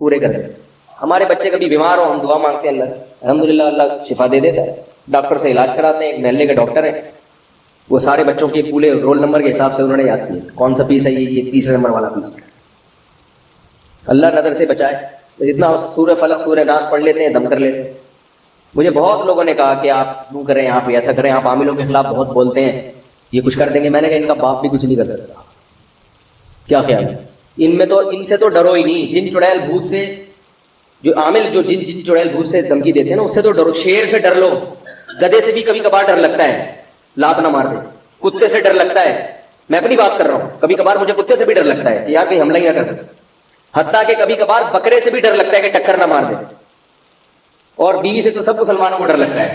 پورے کر دیں. ہمارے بچے کبھی بیمار ہو ہم دعا مانگتے ہیں اللہ سے، الحمدللہ اللہ شفا دے دیتا ہے. ڈاکٹر سے علاج کراتے ہیں، ایک محلے کے ڈاکٹر ہیں، وہ سارے بچوں کے پورے رول نمبر کے حساب سے انہوں نے یاد کیا کون سا پیس ہے، یہ تیسرے نمبر والا پیس ہے. اللہ نظر سے بچائے. جتنا سورہ فلق سورہ ناس پڑھ لیتے ہیں دم کر لیتے ہیں. مجھے بہت لوگوں نے کہا کہ آپ یوں کریں، آپ ایسا کریں، آپ عاملوں کے خلاف بہت بولتے ہیں، یہ کچھ کر دیں گے. میں نے کہا ان کا باپ بھی کچھ نہیں کر سکتا. کیا خیال ہے؟ ان سے تو ڈرو ہی نہیں. جن چڑیل بھوت سے جو عامل جو جن چڑیل بھوت سے دھمکی دیتے ہیں نا، اس سے تو ڈرو. شیر سے ڈر لو، گدھے سے بھی کبھی کبھار ڈر لگتا ہے، لات نہ مار دے. کتے سے ڈر لگتا ہے، میں اپنی بات کر رہا ہوں، کبھی کبھار مجھے کتے سے بھی ڈر لگتا ہے کہ یار کہیں حملہ ہی نہ کر دے. حتیٰ کہ کبھی کبھار بکرے سے بھی ڈر لگتا ہے کہ ٹکر نہ مار دے. اور بیوی سے تو سب مسلمانوں کو ڈر لگتا ہے.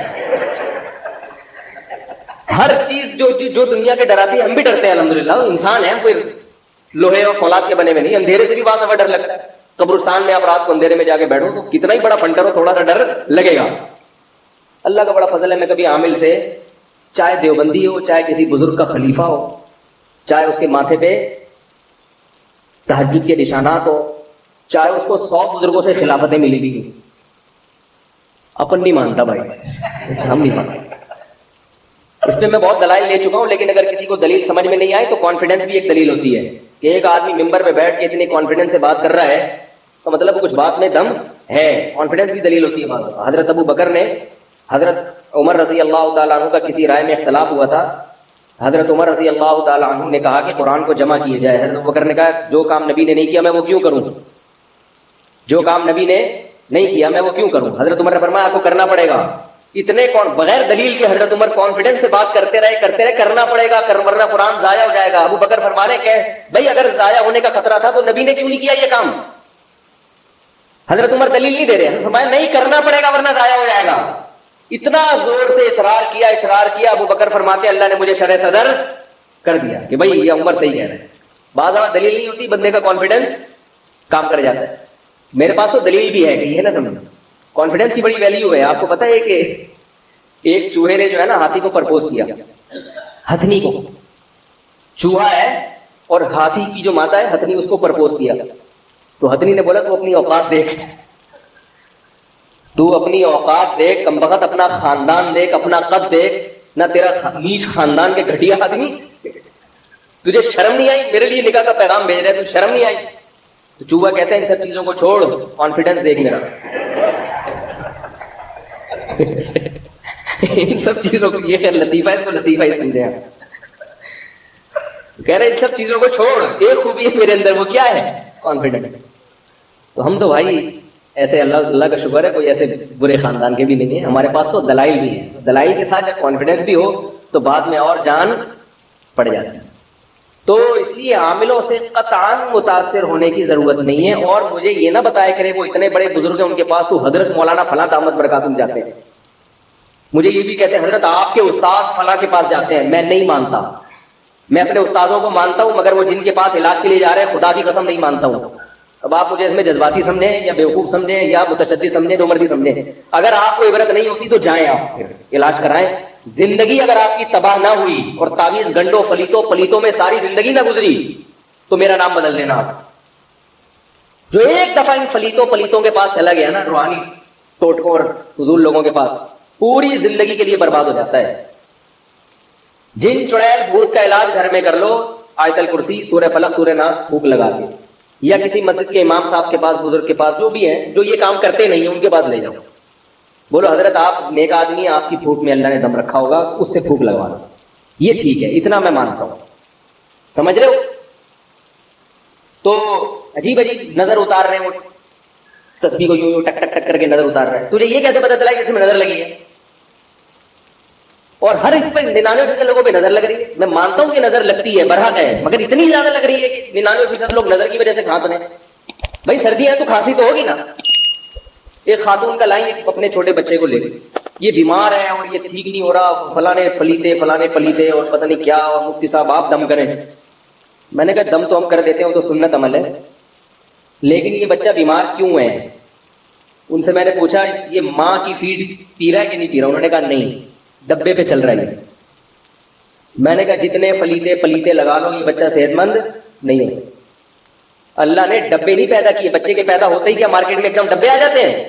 ہر چیز جو دنیا کے ڈراتی ہے ہم بھی ڈرتے ہیں الحمدللہ. انسان ہے، کوئی لوہے اور فولاد کے بنے ہوئے نہیں. اندھیرے سے بھی بعض دفعہ ڈر لگتا ہے. قبرستان میں آپ رات کو اندھیرے میں جا کے بیٹھو تو کتنا ہی بڑا فنٹر ہو تھوڑا سا ڈر لگے گا. اللہ کا بڑا فضل ہے، میں کبھی عامل سے، چاہے دیوبندی ہو، چاہے کسی بزرگ کا خلیفہ ہو، چاہے اس کے ماتھے پہ تہجد کے نشانات ہو، چاہے اس کو 100 بزرگوں سے خلافتیں ملی ہوئی، اپن نہیں مانتا بھائی، ہم نہیں مانتے. اس میں بہت دلائل لے چکا ہوں، لیکن اگر کسی کو دلیل سمجھ میں نہیں آئے تو کانفیڈنس بھی ایک دلیل ہوتی ہے. کہ ایک آدمی ممبر پہ بیٹھ کے اتنی کانفیڈنس سے بات کر رہا ہے تو مطلب کچھ بات میں دم ہے. کانفیڈنس بھی دلیل ہوتی ہے. حضرت ابو بکر نے حضرت عمر رضی اللہ تعالیٰ عنہ کا کسی رائے میں اختلاف ہوا تھا. حضرت عمر رضی اللہ تعالیٰ عنہ نے کہا کہ قرآن کو جمع کیے جائے. حضرت ابو بکر نے کہا جو کام نبی نے نہیں کیا میں وہ کیوں کروں، جو کام نبی نے نہیں کیا میں وہ کیوں کروں. حضرت عمر نے فرمایا آپ کو کرنا پڑے گا. اتنے بغیر دلیل کے حضرت عمر کانفیڈنس سے بات کرتے رہے کرنا پڑے گا ورنہ قرآن ضائع ہو جائے گا. ابو بکر فرما رہے کہ بھائی اگر ضائع ہونے کا خطرہ تھا تو نبی نے کیوں نہیں کیا یہ کام. حضرت عمر دلیل نہیں دے رہے، فرمایا نہیں کرنا پڑے گا ورنہ ضائع ہو جائے گا. اتنا زور سے اصرار کیا. ابو بکر فرماتے اللہ نے مجھے شرح صدر کر دیا کہ بھائی یہ عمر صحیح کہہ رہے ہیں. بعض بار دلیل نہیں ہوتی، بندے کا کانفیڈنس کام کر جاتا ہے. میرے پاس تو دلیل بھی ہے کہ یہ نا سمجھ کانفیڈنس کی بڑی ویلیو ہے. آپ کو پتا ہے کہ ایک چوہے نے جو ہے نا ہاتھی کو پرپوز کیا، ہتھنی کو. چوہا ہے اور ہاتھی کی جو ماتا ہے ہتھنی اس کو پرپوز کیا. تو ہتھنی نے بولا تو اپنی اوقات دیکھ، تو اپنی اوقات دیکھ کم بخت، اپنا خاندان دیکھ، اپنا قد دیکھ، نہ تیرا نیچ خاندان کے گھٹیا آدمی، تجھے شرم نہیں آئی؟ میرے لیے نکاح کا پیغام بھیج رہے تو شرم نہیں آئی؟ تو چوہا کہتے ہیں ان سب چیزوں کو چھوڑ، کانفیڈنس دیکھ میرا. ان سب چیزوں کو، یہ لطیفہ ہے، اس کو لطیفہ ہی سمجھے آپ. کہہ رہے ان سب چیزوں کو چھوڑ، ایک خوبی ہے میرے اندر، وہ کیا ہے؟ کانفیڈنس. تو ہم تو بھائی ایسے اللہ کا شکر ہے کوئی ایسے برے خاندان کے بھی نہیں ہیں. ہمارے پاس تو دلائل بھی ہیں. دلائل کے ساتھ جب کانفیڈنس بھی ہو تو بعد میں اور جان پڑ جاتی ہے. تو اس لیے عاملوں سے قطعاً متاثر ہونے کی ضرورت نہیں ہے. اور مجھے یہ نہ بتایا کرے وہ اتنے بڑے بزرگ ہیں ان کے پاس تو حضرت مولانا فلاں دامت برکاتہم جاتے ہیں. مجھے یہ بھی کہتے ہیں حضرت آپ کے استاد فلاں کے پاس جاتے ہیں. میں نہیں مانتا. میں اپنے استادوں کو مانتا ہوں مگر وہ جن کے پاس علاج کے لیے جا رہے ہیں خدا کی قسم نہیں مانتا ہوں. اب آپ مجھے اس میں جذباتی سمجھیں یا بیوقوف سمجھیں یا متشدد سمجھیں، جو مرضی سمجھیں، اگر آپ کو عبرت نہیں ہوتی تو جائیں آپ پھر علاج کرائیں. زندگی اگر آپ کی تباہ نہ ہوئی اور تعویذ گنڈوں پلیتوں میں ساری زندگی نہ گزری تو میرا نام بدل دینا آپ. جو ایک دفعہ ان پلیتوں کے پاس چلا گیا نا، روحانی ٹوٹکوں اور فضول لوگوں کے پاس، پوری زندگی کے لیے برباد ہو جاتا ہے. جن چڑیل بھوت کا علاج گھر میں کر لو، آیت الکرسی، سورہ فلق، سورہ ناس پھونک لگا کے، یا کسی مسجد کے امام صاحب کے پاس، بزرگ کے پاس، جو بھی ہیں جو یہ کام کرتے نہیں ہیں ان کے پاس لے جاؤ. بولو حضرت آپ نیک آدمی، آپ کی پھونک میں اللہ نے دم رکھا ہوگا، اس سے پھونک لگوا دو. یہ ٹھیک ہے، اتنا میں مانتا ہوں. سمجھ رہے ہو؟ تو عجیب نظر اتار رہے ہیں، وہ تسبیح کو یوں ٹک ٹک ٹک کر کے نظر اتار رہے ہیں. تجھے یہ کیسے پتا چلا کہ اس میں نظر لگی ہے؟ اور ہر اس پہ 99% لوگوں پہ نظر لگ رہی ہے. میں مانتا ہوں کہ نظر لگتی ہے، برحق ہے، مگر اتنی زیادہ لگ رہی ہے کہ 99% لوگ نظر کی وجہ سے کھانس رہے ہیں. بھائی سردی ہے تو کھانسی تو ہوگی نا. ایک خاتون کا لائن اپنے چھوٹے بچے کو لے گئی، یہ بیمار ہے اور یہ ٹھیک نہیں ہو رہا، فلانے پلیتے اور پتہ نہیں کیا، اور مفتی صاحب آپ دم کریں. میں نے کہا دم تو ہم کر دیتے ہیں، وہ تو سنت عمل ہے، لیکن یہ بچہ بیمار کیوں ہے؟ ان سے میں نے پوچھا یہ ماں کی فیڈ پی رہا ہے کہ نہیں پی رہا؟ انہوں نے کہا نہیں، ڈبے پہ چل رہا ہے. میں نے کہا جتنے پلیتے لگا لو یہ بچہ صحت مند نہیں ہے. اللہ نے ڈبے نہیں پیدا کیے، بچے کے پیدا ہوتے ہی کیا مارکیٹ میں ایک دم ڈبے آ جاتے ہیں؟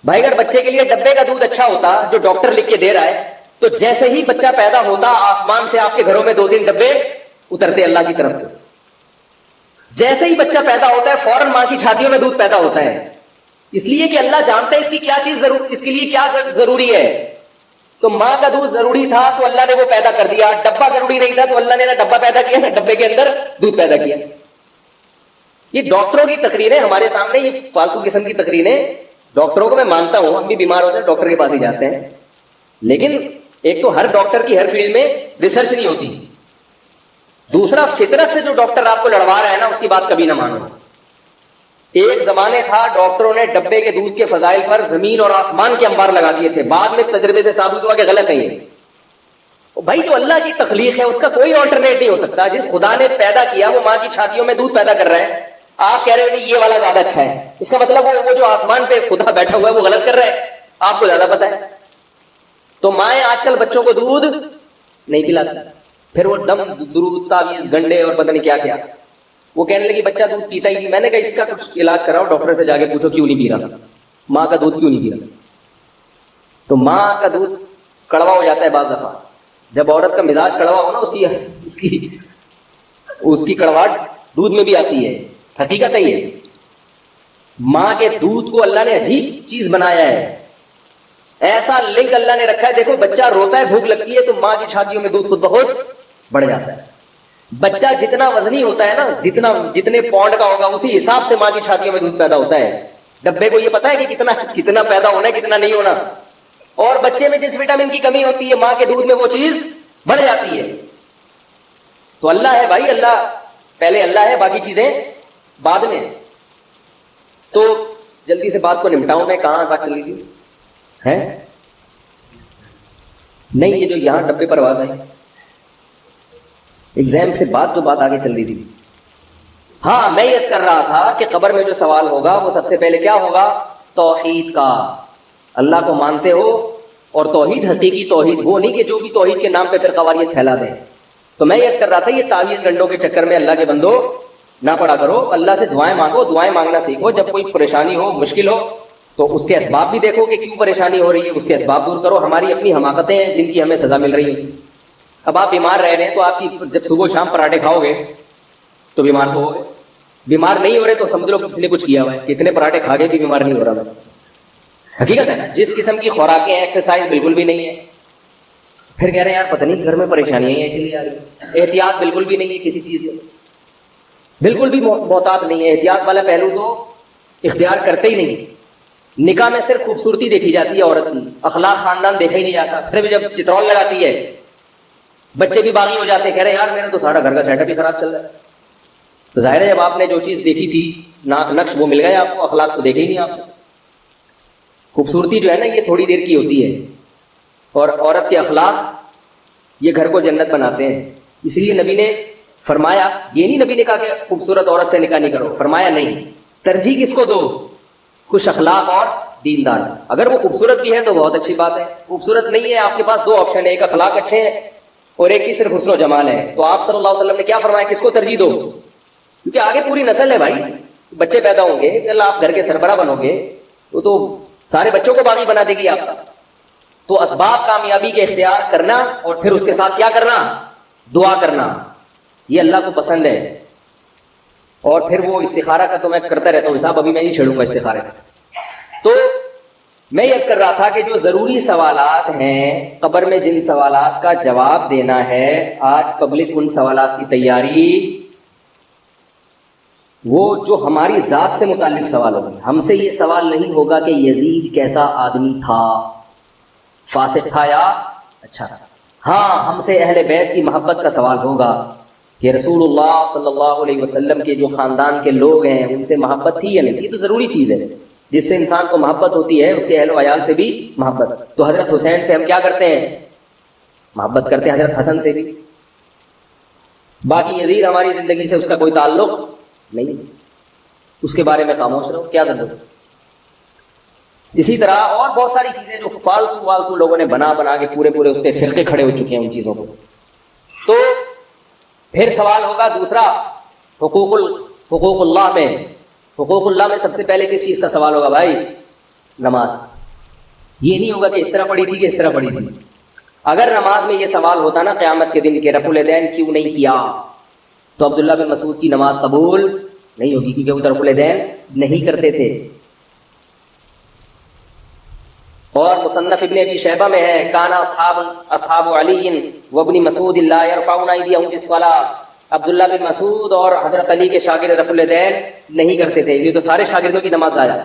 بھائی اگر بچے کے لیے ڈبے کا دودھ اچھا ہوتا جو ڈاکٹر لکھ کے دے رہا ہے، تو جیسے ہی بچہ پیدا ہوتا آسمان سے آپ کے گھروں میں 2-3 ڈبے اترتے اللہ کی طرف سے. جیسے ہی بچہ پیدا ہوتا ہے فوراً ماں کی چھاتیوں میں دودھ پیدا ہوتا ہے، اس لیے کہ اللہ جانتا ہے اس کی کیا چیز اس کے لیے کیا ضروری ہے. تو ماں کا دودھ ضروری تھا تو اللہ نے وہ پیدا کر دیا، ڈبہ ضروری نہیں تھا تو اللہ نے نہ ڈبہ پیدا کیا نہ ڈبے کے اندر دودھ پیدا کیا. یہ ڈاکٹروں کی تقریریں ہمارے سامنے، یہ فالتو قسم کی تقریریں. ڈاکٹروں کو میں مانتا ہوں، ہم بھی بیمار ہوتے ہیں ڈاکٹر کے پاس ہی جاتے ہیں، لیکن ایک تو ہر ڈاکٹر کی ہر فیلڈ میں ریسرچ نہیں ہوتی، دوسرا فطرت سے جو ڈاکٹر آپ کو لڑوا رہا ہے نا اس کی بات کبھی نہ مانو. ایک زمانے تھا ڈاکٹروں نے ڈبے کے دودھ کے فضائل پر زمین اور آسمان کے انبار لگا دیے تھے، بعد میں تجربے سے ثابت ہوا کہ غلط ہے یہ. بھائی جو اللہ کی تخلیق ہے اس کا کوئی آلٹرنیٹ نہیں ہو سکتا. جس خدا نے پیدا کیا وہ ماں کی چھاتیوں میں دودھ پیدا کر رہا ہے، آپ کہہ رہے ہو یہ والا زیادہ اچھا ہے، اس کا مطلب وہ جو آسمان پہ خدا بیٹھا ہوا ہے وہ غلط کر رہا ہے، آپ کو زیادہ پتا ہے. تو مائیں آج کل بچوں کو دودھ نہیں پلاتی، پھر وہ دم درود تعویذ گنڈے اور پتہ نہیں کیا کیا. وہ کہنے لگی بچہ دودھ پیتا ہی نہیں. میں نے کہا اس کا کچھ علاج کراؤ، ڈاکٹر سے جا کے پوچھو کیوں نہیں پی رہا، ماں کا دودھ کیوں نہیں پی رہا. تو ماں کا دودھ کڑوا ہو جاتا ہے بعض دفعہ. جب عورت کا مزاج کڑوا ہو نا اس کی کڑواہٹ دودھ میں بھی آتی ہے. حقیقت ہے یہ. ماں کے دودھ کو اللہ نے عجیب چیز بنایا ہے، ایسا لنک اللہ نے رکھا ہے. دیکھو بچہ روتا ہے بھوک لگتی ہے تو ماں کی چھاتیوں میں دودھ خود بہت بڑھ جاتا ہے. بچہ جتنا وزنی ہوتا ہے نا، جتنے پاؤنڈ کا ہوگا اسی حساب سے ماں کی چھاتیوں میں دودھ پیدا ہوتا ہے. ڈبے کو یہ پتا ہے کہ کتنا پیدا ہونا ہے کتنا نہیں ہونا. اور بچے میں جس وٹامن کی کمی ہوتی ہے ماں کے دودھ میں وہ چیز بڑھ جاتی ہے. تو اللہ ہے بھائی، اللہ پہلے اللہ ہے، باقی چیزیں بعد میں. تو جلدی سے بات کو نمٹاؤں میں. کہاں بات چل رہی تھی؟ ہے نہیں یہ جو یہاں ڈبے پر آواز آئی ایگزام سے بعد جو بات آگے چل رہی تھی. ہاں میں یہ کر رہا تھا کہ قبر میں جو سوال ہوگا وہ سب سے پہلے کیا ہوگا؟ توحید کا. اللہ کو مانتے ہو، اور توحید حقیقی توحید، وہ نہیں کہ جو بھی توحید کے نام پہ پھر قواریت پھیلا دیں. تو میں یہ کر رہا تھا یہ تعویذ گنڈوں کے چکر میں اللہ کے بندو نہ پڑا کرو. اللہ سے دعائیں مانگو، دعائیں مانگنا سیکھو. جب کوئی پریشانی ہو مشکل ہو تو اس کے اسباب بھی دیکھو کہ کیوں پریشانی ہو رہی ہے، اس کے اسباب دور کرو. ہماری اپنی حماقتیں ہیں جن کی ہمیں سزا مل رہی ہے. اب آپ بیمار رہ رہے ہیں تو آپ کی جب صبح شام پراٹھے کھاؤ گے تو بیمار تو ہو گے. بیمار نہیں ہو رہے تو سمجھ لو کس نے کچھ کیا ہوا ہے. کتنے پراٹھے کھا کے بھی بیمار نہیں ہو رہا میں. حقیقت ہے نا. جس قسم کی خوراکیں ہیں، ایکسرسائز بالکل بھی نہیں ہے. پھر کہہ رہے ہیں یار پتہ نہیں گھر میں پریشانیاں ہیں اس لیے آ رہی. احتیاط بالکل بھی نہیں ہے کسی چیز میں، بالکل بھی محتاط نہیں ہے. احتیاط والا پہلو تو اختیار کرتے ہی نہیں. نکاح میں صرف خوبصورتی دیکھی جاتی ہے عورت کی، اخلاق خاندان دیکھا ہی نہیں جاتا. پھر بھی جب چترول لگاتی ہے بچے بھی باغی ہو جاتے ہیں، کہہ رہے ہیں یار میرا تو سارا گھر کا سیٹ اپ ہی خراب چل رہا ہے. تو ظاہر ہے جب آپ نے جو چیز دیکھی تھی نقش وہ مل گیا آپ کو، اخلاق تو دیکھے ہی نہیں آپ نے. خوبصورتی جو ہے نا یہ تھوڑی دیر کی ہوتی ہے، اور عورت کے اخلاق یہ گھر کو جنت بناتے ہیں. اس لیے نبی نے فرمایا، یہ نہیں نبی نے کہا کہ خوبصورت عورت سے نکاح نہیں کرو، فرمایا نہیں، ترجیح کس کو دو؟ خوش اخلاق اور دیندار. اگر وہ خوبصورت بھی ہے تو بہت اچھی بات ہے، خوبصورت نہیں ہے آپ کے پاس دو آپشن ہے، ایک اخلاق اچھے ہیں اور ایک کی صرف حسن و جمال ہے. تو آپ صلی اللہ علیہ وسلم نے کیا فرمایا؟ کس کو ترجیح دو؟ کیونکہ آگے پوری نسل ہے بھائی، بچے پیدا ہوں گے، اللہ آپ گھر کے سربراہ بنو گے تو سارے بچوں کو باغی بنا دے گی آپ. تو اسباب کامیابی کے اختیار کرنا اور پھر اس کے ساتھ کیا کرنا؟ دعا کرنا. یہ اللہ کو پسند ہے. اور پھر وہ استخارہ کا تو میں کرتا رہتا ہوں صاحب، ابھی میں نہیں چھیڑوں گا استخارہ. تو میں یہ کر رہا تھا کہ جو ضروری سوالات ہیں قبر میں، جن سوالات کا جواب دینا ہے، آج پبلک ان سوالات کی تیاری، وہ جو ہماری ذات سے متعلق سوال ہوگا. ہم سے یہ سوال نہیں ہوگا کہ یزید کیسا آدمی تھا، فاسق تھا یا اچھا تھا. ہاں ہم سے اہل بیت کی محبت کا سوال ہوگا کہ رسول اللہ صلی اللہ علیہ وسلم کے جو خاندان کے لوگ ہیں ان سے محبت تھی یا نہیں. یہ تو ضروری چیز ہے، جس سے انسان کو محبت ہوتی ہے اس کے اہل و عیال سے بھی محبت. تو حضرت حسین سے ہم کیا کرتے ہیں؟ محبت کرتے ہیں. حضرت حسن سے بھی. باقی یزید ہماری زندگی سے اس کا کوئی تعلق نہیں، اس کے بارے میں خاموش رہو، کیا ضرورت. اسی طرح اور بہت ساری چیزیں جو فالتو لوگوں نے بنا کے پورے اس کے فرقے کھڑے ہو چکے ہیں ان چیزوں کو. تو پھر سوال ہوگا دوسرا، حقوق اللہ میں سب سے پہلے کس چیز کا سوال ہوگا بھائی؟ نماز. یہ نہیں ہوگا کہ اس طرح پڑھی تھی کہ اس طرح پڑھی تھی. اگر نماز میں یہ سوال ہوتا نا قیامت کے دن کہ رفع الیدین کیوں نہیں کیا، تو عبداللہ بن مسعود کی نماز قبول نہیں ہوگی، کیونکہ وہ رفع الیدین نہیں کرتے تھے. اور مصنف ابن ابی شیبہ میں ہے کان اصحاب علی وابن مسعود لا يرفعون ایدیہم فی الصلاۃ. عبداللہ بن مسعود اور حضرت علی کے شاگرد رفع الیدین نہیں کرتے تھے. یہ تو سارے شاگردوں کی نماز ضائع.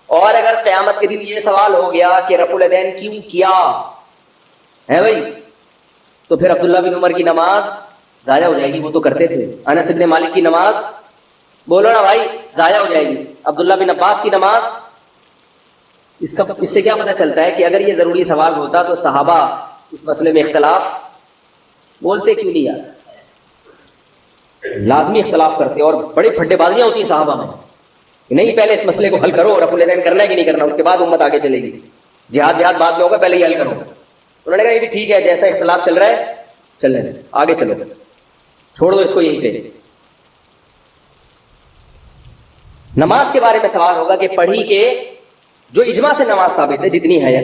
اور اگر قیامت کے دن یہ سوال ہو گیا کہ رفع الیدین کیوں کیا ہے بھائی، تو پھر عبداللہ بن عمر کی نماز ضائع ہو جائے گی، وہ تو کرتے تھے. انس بن مالک کی نماز بولو نا بھائی ضائع ہو جائے گی. عبداللہ بن عباس کی نماز. اس سے کیا پتہ چلتا ہے کہ اگر یہ ضروری سوال ہوتا تو صحابہ اس مسئلے میں اختلاف بولتے کیوں نہیں یار؟ لازمی اختلاف کرتے. اور بڑی پھڈے بازیاں ہوتی ہیں صحابہ میں کہ نہیں پہلے اس مسئلے کو حل کرو، رفع الیدین کرنا ہے کہ نہیں کرنا، اس کے بعد امت آگے چلے گی. جہاد بعد میں ہوگا، پہلے یہ حل کرو. انہوں نے کہا یہ بھی ٹھیک ہے، جیسا اختلاف چل رہا ہے چلنے دیں، آگے چلو، چھوڑ دو اس کو یہیں پہ. نماز کے بارے میں سوال ہوگا کہ پڑھی کہ جو اجماع سے نماز ثابت ہے جتنی ہے،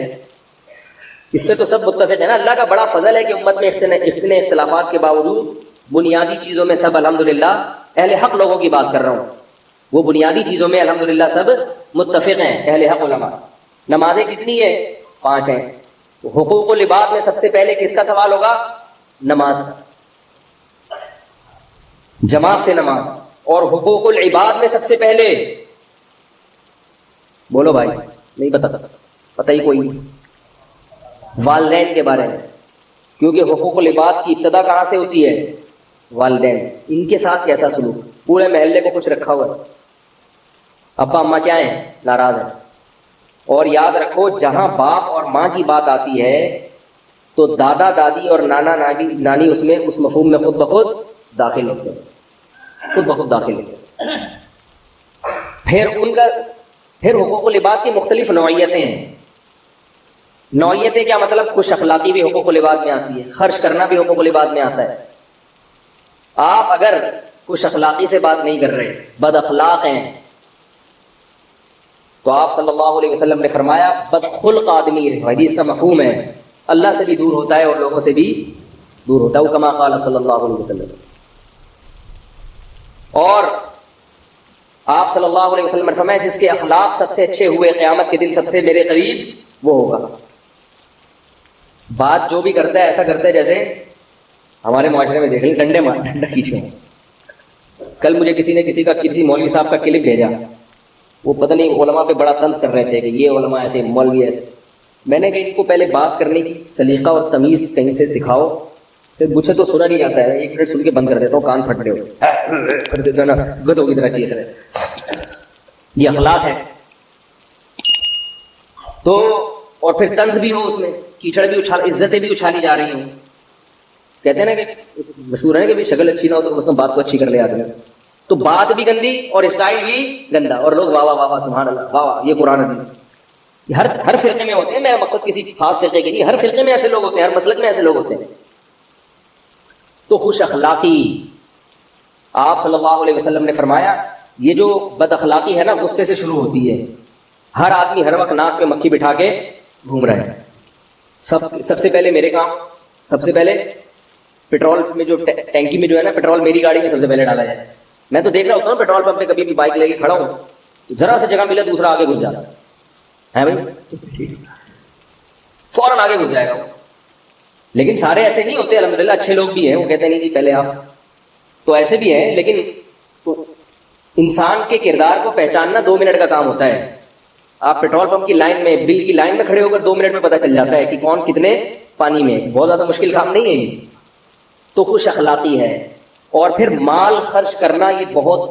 اس پہ تو سب متفق ہے نا. اللہ کا بڑا فضل ہے کہ امت میں اتنے اختلافات کے باوجود بنیادی چیزوں میں سب الحمدللہ اہل حق لوگوں کی بات کر رہا ہوں، وہ بنیادی چیزوں میں الحمدللہ سب متفق ہیں اہل حق علماء. نمازیں کتنی ہے؟ 5 ہیں. حقوق العباد میں سب سے پہلے کس کا سوال ہوگا؟ نماز، جماعت سے نماز. اور حقوق العباد میں سب سے پہلے بولو بھائی، نہیں پتہ ہی کوئی نہیں. والدین کے بارے میں، کیونکہ حقوق العباد کی ابتدا کہاں سے ہوتی ہے؟ والدین. ان کے ساتھ کیسا سلوک؟ پورے محلے کو کچھ رکھا ہوا ہے، ابا اماں کیا ہیں؟ ناراض ہیں. اور یاد رکھو جہاں باپ اور ماں کی بات آتی ہے تو دادا دادی اور نانا نانی اس میں اس مفہوم میں خود بخود داخل ہوتے ہیں، خود بخود داخل ہوتے ہیں. پھر حقوق العباد کی مختلف نوعیتیں ہیں. نوعیتیں کیا مطلب؟ خوش اخلاقی بھی حقوق العباد میں آتی ہے، خرچ کرنا بھی حقوق العباد میں آتا ہے. آپ اگر خوش اخلاقی سے بات نہیں کر رہے، بد اخلاق ہیں، تو آپ صلی اللہ علیہ وسلم نے فرمایا بدخلق آدمی، حدیث کا مفہوم ہے اللہ سے بھی دور ہوتا ہے اور لوگوں سے بھی دور ہوتا ہے، وہ کما قال صلی اللہ علیہ وسلم. اور آپ صلی اللہ علیہ وسلم نے فرمایا جس کے اخلاق سب سے اچھے ہوئے قیامت کے دن سب سے میرے قریب وہ ہوگا. بات جو بھی کرتا ہے ایسا کرتا ہے جیسے ہمارے معاشرے میں دیکھ لیں ڈنڈا کھینچے. کل مجھے کسی مولوی صاحب کا کلپ بھیجا، وہ پتہ نہیں علماء پہ بڑا طنز کر رہے تھے کہ یہ علماء ایسے، مولوی ایسے. میں نے کہا ان کو پہلے بات کرنے کی سلیقہ اور تمیز کہیں سے سکھاؤ. پھر مجھ سے تو سنا نہیں جاتا ہے، 1 منٹ سن کے بند کر دیتا ہوں، کان پھٹ رہے ہو نا گدوں کی طرح چیخ رہے. یہ اخلاق ہے. تو اور پھر طنز بھی ہو، اس میں کیچڑ بھی عزتیں بھی اچھالی جا رہی ہوں. کہتے ہیں نا کہ مشہور ہے کہ شکل اچھی نہ ہو تو اس میں بات کو اچھی کر لے آدمی. تو بات بھی گندی اور اسٹائل بھی گندا، اور لوگ واہ واہ واہ سبحان اللہ واہ واہ. یہ قرآن حدیث ہر فرقے میں ہوتے ہیں. میرا مقصد کسی خاص فرقے کے نہیں، ہر فرقے میں ایسے لوگ ہوتے ہیں، ہر مسلک میں ایسے لوگ ہوتے ہیں. تو خوش اخلاقی، آپ صلی اللہ علیہ وسلم نے فرمایا یہ جو بد اخلاقی ہے نا غصے سے شروع ہوتی ہے. ہر آدمی ہر وقت ناک پہ مکھی بٹھا کے گھوم رہا ہے. سب سے پہلے میرے کام، سب سے پہلے پیٹرول میں جو ٹینکی میں جو ہے نا پیٹرول میری گاڑی میں سب سے پہلے ڈالا جائے. میں تو دیکھ رہا ہوتا ہوں پیٹرول پمپ پہ کبھی بھی بائک لے کے کھڑا ہوں، ذرا سے جگہ ملے دوسرا آگے گھس جاتا ہے بھائی، فوراً آگے گھس جائے گا. لیکن سارے ایسے نہیں ہوتے الحمدللہ، اچھے لوگ بھی ہیں، وہ کہتے ہیں نہیں جی پہلے آپ، تو ایسے بھی ہیں. لیکن انسان کے کردار کو پہچاننا 2 منٹ کا کام ہوتا ہے. آپ پیٹرول پمپ کی لائن میں، بل کی لائن میں کھڑے ہو کر 2 منٹ میں پتہ چل جاتا ہے کہ کون کتنے پانی میں. بہت زیادہ مشکل کام نہیں ہے یہ. تو خوش اخلاقی ہے. اور پھر مال خرچ کرنا یہ بہت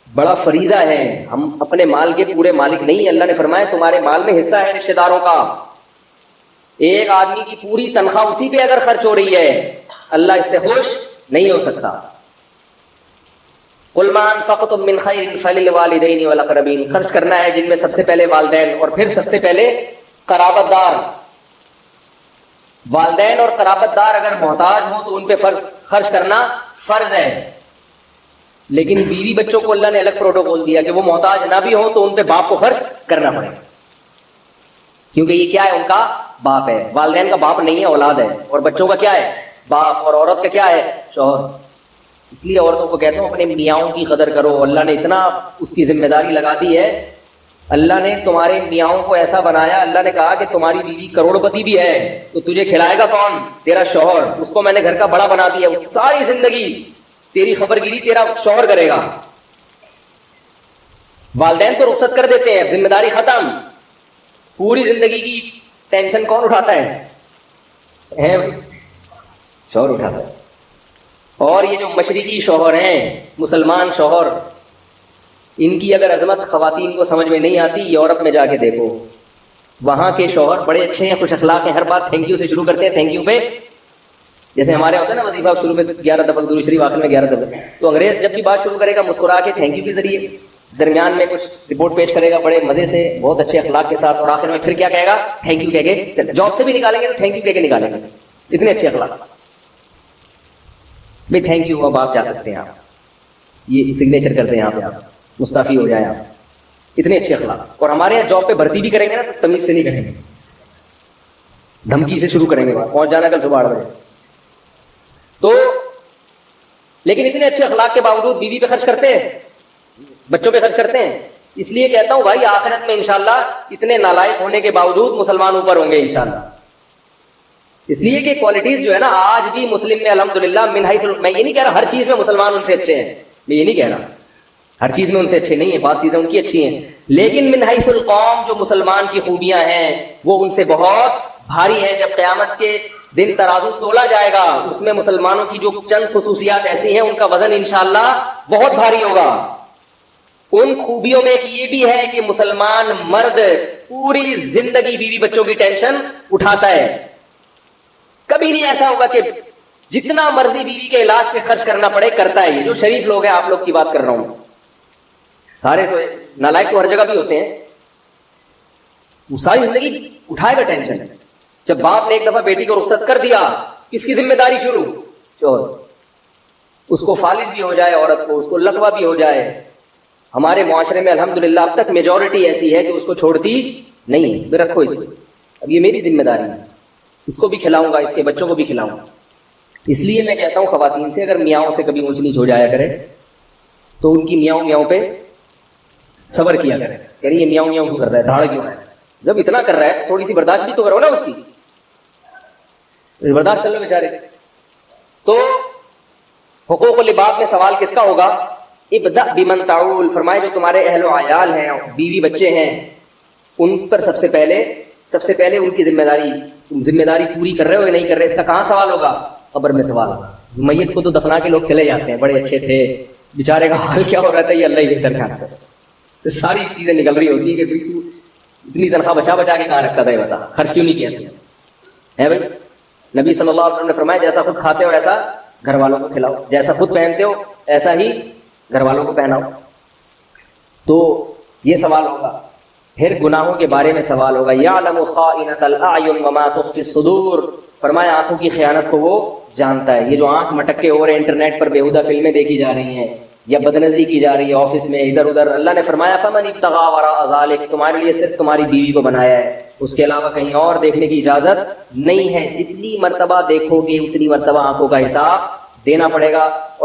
بڑا فریضہ ہے. ہم اپنے مال کے پورے مالک نہیں ہیں. اللہ نے فرمایا تمہارے مال میں حصہ ہے رشتہ داروں کا. ایک آدمی کی پوری تنخواہ اسی پہ اگر خرچ ہو رہی ہے، اللہ اس سے خوش نہیں ہو سکتا. قل ما انفقتم من خیر فللوالدین والاقربین. خرچ کرنا ہے جن میں سب سے پہلے والدین اور پھر سب سے پہلے قرابت دار. والدین اور قرابت دار اگر محتاج ہوں تو ان پہ خرچ کرنا فرض ہے. لیکن بیوی بچوں کو اللہ نے الگ پروٹوکول دیا کہ وہ محتاج نہ بھی ہو تو ان پہ باپ کو خرچ کرنا پڑے، کیونکہ یہ کیا ہے، ان کا باپ ہے. والدین کا باپ نہیں ہے، اولاد ہے. اور بچوں کا کیا ہے، باپ. اور عورت کا کیا ہے، شوہر. اس لیے عورتوں کو کہتا ہوں اپنے میاؤں کی قدر کرو. اللہ نے اتنا اس کی ذمہ داری لگا دی ہے. اللہ نے تمہارے میاؤں کو ایسا بنایا، اللہ نے کہا کہ تمہاری بیوی کروڑ پتی بھی ہے تو تجھے کھلائے گا کون، تیرا شوہر. اس کو میں نے گھر کا بڑا بنا دیا، ساری زندگی تیری خبر گیری تیرا شوہر کرے گا. والدین تو رخصت کر دیتے ہیں، ذمہ داری ختم. پوری زندگی کی ٹینشن کون اٹھاتا ہے، شوہر اٹھاتا ہے. اور یہ جو مشرقی شوہر ہیں، مسلمان شوہر، ان کی اگر عظمت خواتین کو سمجھ میں نہیں آتی، یورپ میں جا کے دیکھو، وہاں کے شوہر بڑے اچھے ہیں، خوش اخلاق ہیں، ہر بات تھینک یو سے شروع کرتے ہیں. تھینک یو پہ جیسے ہمارے ہوتا ہے نا وظیفہ شروع میں 11 دفعہ درود شریف، آخر میں 11 دفعہ، تو انگریز جب بھی بات شروع کرے گا مسکرا کے تھینک یو کے ذریعے، درمیان میں کچھ رپورٹ پیش کرے گا بڑے مزے سے، بہت اچھے اخلاق کے ساتھ، اور آخر میں پھر کیا کہے گا، تھینک یو کہہ کے. جاب سے بھی نکالیں گے تو تھینک یو کہہ کے نکالیں گے، اتنے اچھے اخلاق. بھائی تھینک یو، اب آپ جا سکتے ہیں، آپ یہ سگنیچر کر دیں، یہاں پہ آپ مستعفی ہو جائیں، آپ اتنے اچھے اخلاق. اور ہمارے یہاں جاب پہ بھرتی بھی کریں گے نا تو تمیز سے نہیں کریں گے، دھمکی سے شروع کریں گے، پہنچ جانا کل صبح 8 بجے. تو لیکن اتنے اچھے اخلاق کے باوجود بیوی پہ خرچ کرتے ہیں، بچوں پہ خرچ کرتے ہیں. اس لیے کہتا ہوں بھائی آخرت میں انشاءاللہ اتنے نالائق ہونے کے باوجود مسلمان اوپر ہوں گے انشاءاللہ. اس لیے کہ کوالٹیز جو ہے نا آج بھی مسلم میں الحمدللہ من حیث، میں یہ نہیں کہہ رہا ہر چیز میں مسلمان ان سے اچھے ہیں، میں یہ نہیں کہہ رہا ہر چیز میں ان سے اچھے نہیں ہیں، بعض چیزیں ان کی اچھی ہیں، لیکن من حیث القوم جو مسلمان کی خوبیاں ہیں وہ ان سے بہت بھاری ہیں. جب قیامت کے دن ترازو تولا جائے گا، اس میں مسلمانوں کی جو چند خصوصیات ایسی ہیں ان کا وزن انشاءاللہ بہت بھاری ہوگا. ان خوبیوں میں ایک یہ بھی ہے کہ مسلمان مرد پوری زندگی بیوی بچوں کی ٹینشن اٹھاتا ہے. کبھی نہیں ایسا ہوگا کہ جتنا مرضی بیوی کے علاج پہ خرچ کرنا پڑے کرتا ہے. یہ جو شریف لوگ ہیں، آپ لوگ کی بات کر رہا ہوں، سارے تو نالائق تو ہر جگہ بھی ہوتے ہیں، وہ ساری زندگی اٹھائے گا ٹینشن. جب باپ نے ایک دفعہ بیٹی کو رخصت کر دیا، کس کی ذمہ داری شروع، شوہر. اس کو فالج بھی ہو جائے عورت کو، اس کو لقوہ بھی ہو جائے. ہمارے معاشرے میں الحمدللہ اب تک میجورٹی ایسی ہے کہ اس کو چھوڑتی نہیں، بھی رکھو اس کو، اب یہ میری ذمہ داری ہے، اس کو بھی کھلاؤں گا، اس کے بچوں کو بھی کھلاؤں گا. اس لیے میں کہتا ہوں خواتین سے اگر میاؤں سے کبھی اونچ نیچ ہو جایا کرے تو ان کی میاؤں پہ صبر کیا کرے. کہہ رہی ہے میاؤں کیوں کر رہا ہے، دھاڑ کیوں ہے، جب اتنا کر رہا ہے تھوڑی سی برداشت بھی تو کرو نا، اس کی برداشت کر لو بیچارے. تو حقوق العباد میں سوال کس کا ہوگا، ابدأ بمن تعول، فرمائے جو تمہارے اہل و عیال ہیں، بیوی بچے ہیں، ان پر سب سے پہلے ان کی ذمہ داری پوری کر رہے ہو یا نہیں کر رہے. اس کا کہاں سوال ہوگا، قبر میں سوال ہوگا. میت کو تو دفنا کے لوگ چلے جاتے ہیں، بڑے اچھے تھے، بیچارے کا حال کیا ہو رہا تھا یہ اللہ ہی بہتر جانتا ہے. ساری چیزیں نکل رہی ہوتی ہے کہ تو اتنی تنخواہ بچا کے کہاں رکھتا تھا، یہ بتا خرچ کیوں نہیں کیا ہے بھائی. نبی صلی اللہ علیہ وسلم نے فرمایا جیسا خود کھاتے ہو ایسا گھر والوں کو کھلاؤ، جیسا خود پہنتے ہو ایسا ہی گھر والوں کو پہناؤ. تو یہ سوال ہوگا. پھر گناہوں کے بارے میں سوال ہوگا، یعلم خائنۃ الاعین وما تخفی الصدور، فرمایا آنکھوں کی خیانت کو وہ جانتا ہے. یہ جو آنکھ مٹک کے اور انٹرنیٹ پر بیہودہ فلمیں دیکھی جا رہی ہیں یا بدنظری کی جا رہی ہے آفس میں ادھر ادھر، اللہ نے فرمایا فمن ابتغى وراء ذلك، تمہارے لیے صرف تمہاری بیوی کو بنایا ہے، اس کے علاوہ کہیں اور دیکھنے کی اجازت نہیں ہے. جتنی مرتبہ دیکھو گے اتنی مرتبہ آنکھوں کا حساب دینا پڑے گا. اور